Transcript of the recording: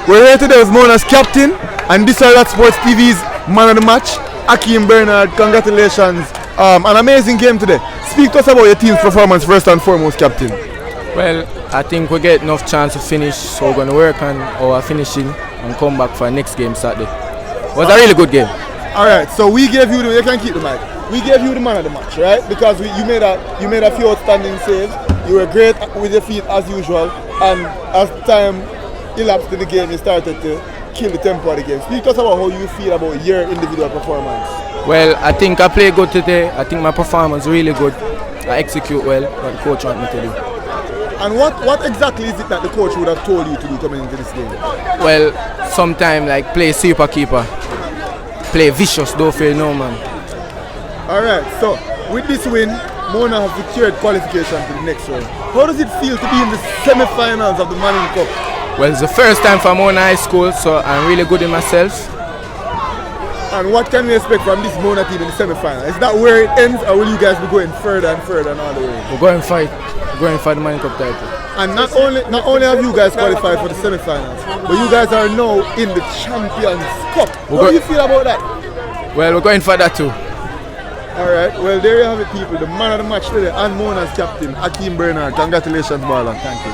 We're here today with Mona's captain, and this is Sports TV's man of the match, Akeem Bernard. Congratulations. An amazing game today. Speak to us about your team's performance first and foremost, captain. Well, I think we get enough chance to finish, so we're going to work on our finishing and come back for our next game Saturday. It was a really good game. Alright, so we gave you you can keep the mic. We gave you the man of the match, right? Because you made a few outstanding saves. You were great with your feet as usual, and as time elapsed in the game, you started to kill the tempo of the game. Speak to us about how you feel about your individual performance. Well, I think I played good today. I think my performance really good. I execute well what the coach wants me to do. And what exactly is it that the coach would have told you to do coming into this game? Well, sometime like play super keeper, play vicious, don't fail no man. Alright, so with this win, Mona has secured qualification to the next round. How does it feel to be in the semi-finals of the Manning Cup? Well, it's the first time for Mona High School, so I'm really good in myself. And what can we expect from this Mona team in the semi-final? Is that where it ends, or will you guys be going further and further and all the way? We're going fight. We're going for the Manning Cup title. And not only have you guys qualified for the semi-finals, but you guys are now in the Champions Cup. How do you feel about that? Well, we're going for that too. Alright, well there you have it people, the man of the match today and Mona's captain, Akeem Bernard. Congratulations, Bala. Thank you.